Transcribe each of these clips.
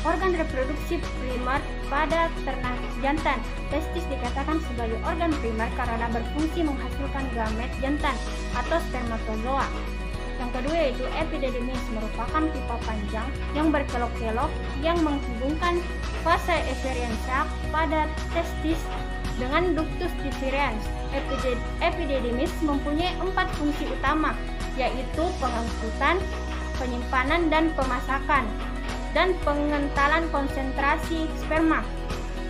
organ reproduksi primer pada ternak jantan. Testis dikatakan sebagai organ primer karena berfungsi menghasilkan gamet jantan atau spermatozoa. Yang kedua yaitu epididymis, merupakan pipa panjang yang berkelok-kelok yang menghubungkan fase efferentia pada testis dengan ductus deferens. Epididymis mempunyai 4 fungsi utama, yaitu pengangkutan, penyimpanan dan pemasakan, dan pengentalan konsentrasi sperma.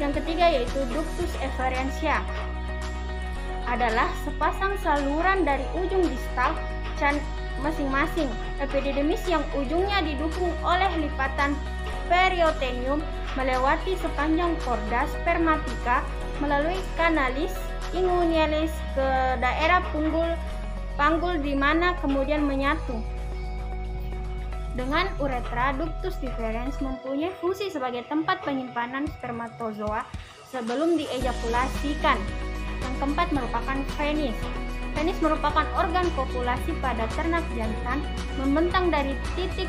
Yang ketiga yaitu ductus efferentia, adalah sepasang saluran dari ujung distal masing-masing epididymis yang ujungnya didukung oleh lipatan periosteum melewati sepanjang korda spermatika melalui kanalis inguinalis ke daerah panggul di mana kemudian menyatu dengan uretra. Ductus deferens mempunyai fungsi sebagai tempat penyimpanan spermatozoa sebelum diejakulasikan. Yang keempat merupakan penis. Penis merupakan organ kopulasi pada ternak jantan, membentang dari titik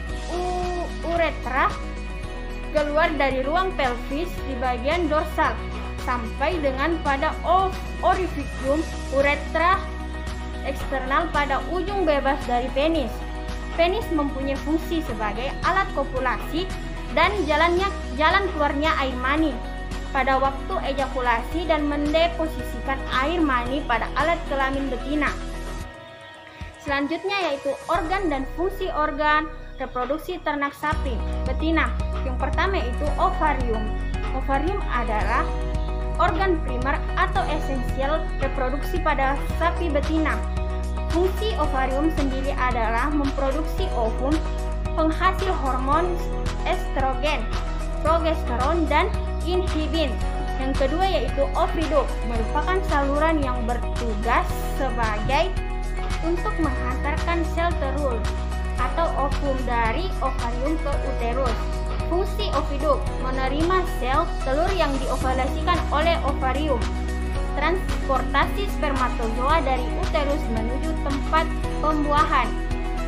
uretra keluar dari ruang pelvis di bagian dorsal sampai dengan pada orificium uretra eksternal pada ujung bebas dari penis. Penis mempunyai fungsi sebagai alat kopulasi dan jalan keluarnya air mani pada waktu ejakulasi dan mendeposisikan air mani pada alat kelamin betina. Selanjutnya yaitu organ dan fungsi organ reproduksi ternak sapi betina. Yang pertama yaitu ovarium. Ovarium adalah organ primer atau esensial reproduksi pada sapi betina. Fungsi ovarium sendiri adalah memproduksi ovum, penghasil hormon estrogen, progesteron, dan inhibin. Yang kedua yaitu oviduct, merupakan saluran yang bertugas sebagai untuk menghantarkan sel telur atau ovum dari ovarium ke uterus. Fungsi oviduct menerima sel telur yang diovulasikan oleh ovarium. Transportasi spermatozoa dari uterus menuju tempat pembuahan.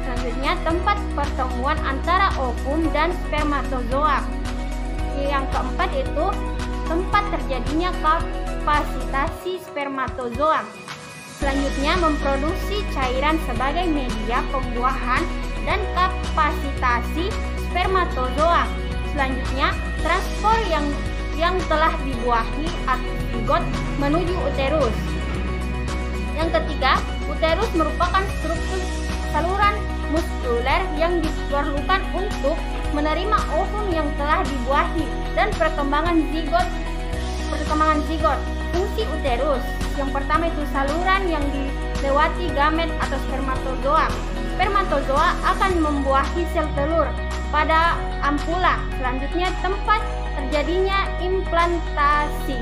Selanjutnya tempat pertemuan antara ovum dan spermatozoa. Yang keempat itu tempat terjadinya kapasitasi spermatozoa. Selanjutnya memproduksi cairan sebagai media pembuahan dan kapasitasi spermatozoa. Selanjutnya transport yang telah dibuahi atau zigot menuju uterus. Yang ketiga, uterus merupakan struktur saluran muskuler yang diperlukan untuk menerima ovum yang telah dibuahi dan perkembangan zigot. Fungsi uterus yang pertama itu saluran yang dilewati gamet atau spermatozoa. Spermatozoa akan membuahi sel telur pada ampula. Selanjutnya tempat terjadinya implantasi.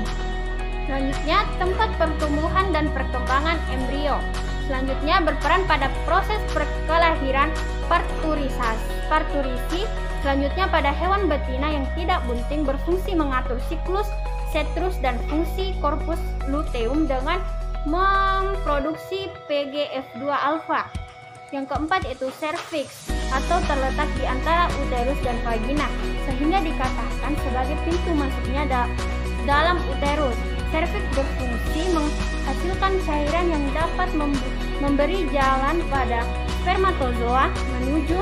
Selanjutnya tempat pertumbuhan dan perkembangan embrio. Selanjutnya berperan pada proses kelahiran parturisi. Selanjutnya pada hewan betina yang tidak bunting berfungsi mengatur siklus setrus dan fungsi korpus luteum dengan memproduksi PGF2 alfa. Yang keempat itu serviks atau terletak di antara uterus dan vagina sehingga dikatakan sebagai pintu masuknya dalam uterus. Serviks berfungsi menghasilkan cairan yang dapat memberi jalan pada spermatozoa menuju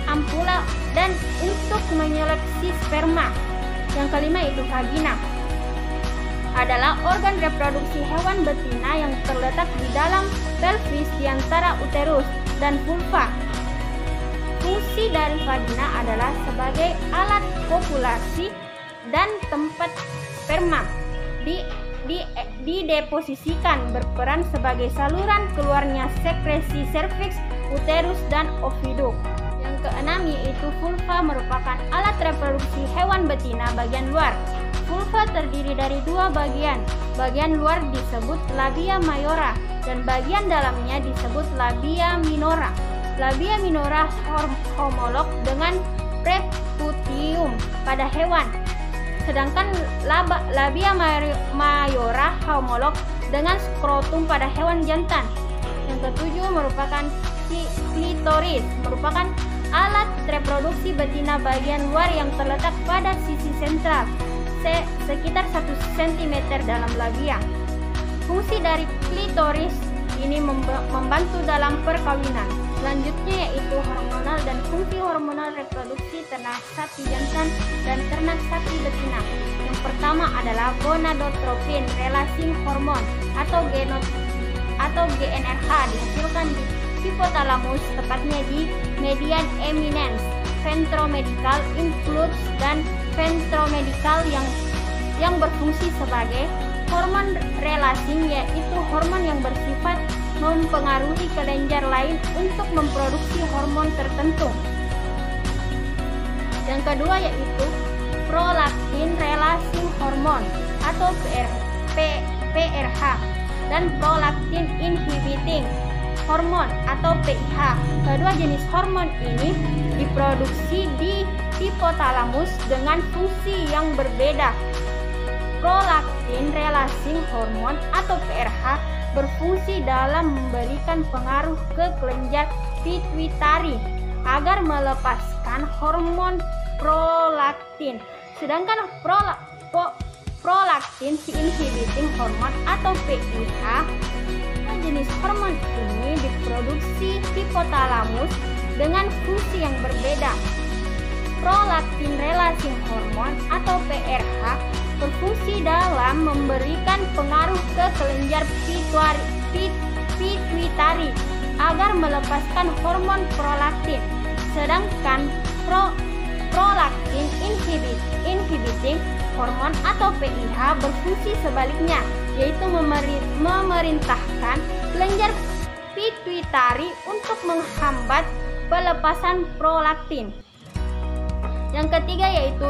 ampula dan untuk menyeleksi sperma. Yang kelima itu vagina, adalah organ reproduksi hewan betina yang terletak di dalam pelvis di antara uterus dan vulva. Fungsi dari vagina adalah sebagai alat kopulasi dan tempat sperma dideposisikan, berperan sebagai saluran keluarnya sekresi serviks, uterus, dan oviduct. Yang keenam yaitu vulva, merupakan alat reproduksi hewan betina bagian luar. Vulva terdiri dari dua bagian. Bagian luar disebut labia mayora dan bagian dalamnya disebut labia minora. Labia minora homolog dengan preputium pada hewan, sedangkan labia mayora homolog dengan skrotum pada hewan jantan. Yang ketujuh merupakan klitoris, merupakan alat reproduksi betina bagian luar yang terletak pada sisi sentral, sekitar 1 cm dalam labia. Fungsi dari klitoris ini membantu dalam perkawinan. Selanjutnya yaitu hormonal dan fungsi hormonal reproduksi ternak sapi jantan dan ternak sapi betina. Yang pertama adalah gonadotropin releasing hormone atau GnRH dihasilkan di hipotalamus, tepatnya di median eminence, ventromedical influx dan ventromedical yang berfungsi sebagai hormon releasing, yaitu hormon yang bersifat mempengaruhi kelenjar lain untuk memproduksi hormon tertentu. Yang kedua yaitu prolaktin releasing hormone atau PRH dan prolaktin inhibiting hormone atau PIH. Kedua jenis hormon ini diproduksi di hipotalamus dengan fungsi yang berbeda. Prolaktin releasing hormone atau PRH berfungsi dalam memberikan pengaruh ke kelenjar pituitari agar melepaskan hormon prolaktin. Sedangkan prolaktin inhibiting hormone atau PIH, jenis hormon ini diproduksi hipotalamus dengan fungsi yang berbeda. Prolaktin releasing hormone atau PRH berfungsi dalam memberikan pengaruh ke kelenjar pituitari agar melepaskan hormon prolaktin. Sedangkan prolaktin inhibiting hormone atau PIH berfungsi sebaliknya, yaitu memerintahkan kelenjar pituitari untuk menghambat pelepasan prolaktin. Yang ketiga yaitu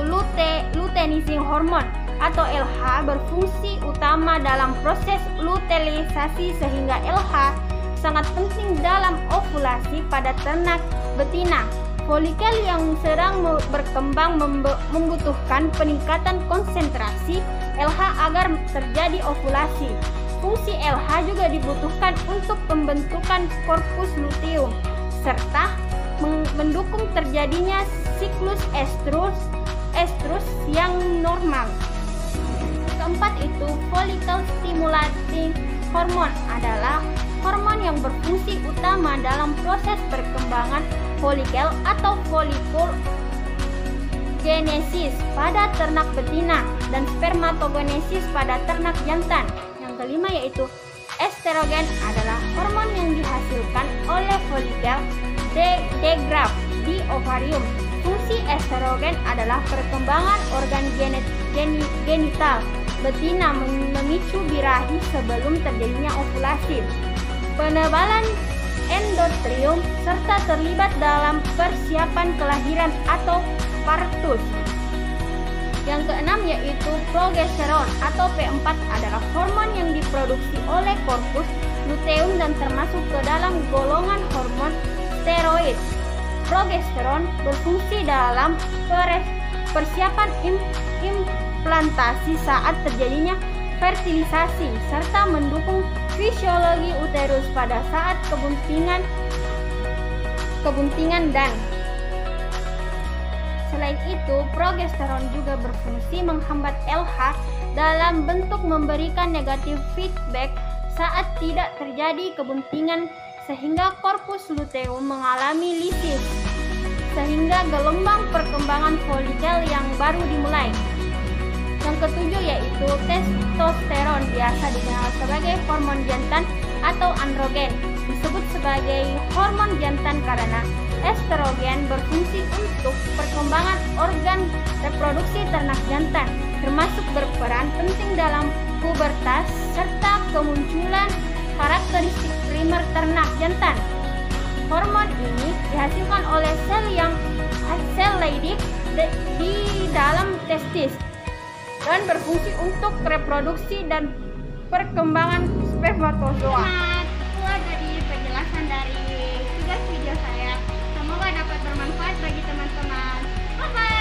luteinizing hormone atau LH berfungsi utama dalam proses luteinisasi, sehingga LH sangat penting dalam ovulasi pada ternak betina. Folikel yang sedang berkembang membutuhkan peningkatan konsentrasi LH agar terjadi ovulasi. Fungsi LH juga dibutuhkan untuk pembentukan korpus luteum serta mendukung terjadinya siklus estrus yang normal. Keempat itu follicle stimulating hormone adalah hormon yang berfungsi utama dalam proses perkembangan folikel atau folikul genesis pada ternak betina dan spermatogenesis pada ternak jantan. Yang kelima yaitu estrogen adalah hormon yang dihasilkan oleh folikel degraft di ovarium. Fungsi estrogen adalah perkembangan organ genital betina, memicu birahi sebelum terjadinya ovulasi, penebalan endometrium, serta terlibat dalam persiapan kelahiran atau partus. Yang keenam yaitu progesteron atau P4 adalah hormon yang diproduksi oleh korpus luteum dan termasuk ke dalam golongan hormon steroid. Progesteron berfungsi dalam persiapan implantasi saat terjadinya fertilisasi serta mendukung fisiologi uterus pada saat kebuntingan dan selain itu progesteron juga berfungsi menghambat LH dalam bentuk memberikan negatif feedback saat tidak terjadi kebuntingan, sehingga korpus luteum mengalami lisis sehingga gelombang perkembangan folikel yang baru dimulai. Yang ketujuh yaitu testosteron, biasa dikenal sebagai hormon jantan atau androgen. Disebut sebagai hormon jantan karena estrogen berfungsi untuk perkembangan organ reproduksi ternak jantan, termasuk berperan penting dalam pubertas serta kemunculan karakteristik primer ternak jantan. Hormon ini dihasilkan oleh sel Leydig di dalam testis dan berfungsi untuk reproduksi dan perkembangan spermatozoa. Itu dari penjelasan dari tugas video saya. Semoga dapat bermanfaat bagi teman-teman. Bye-bye.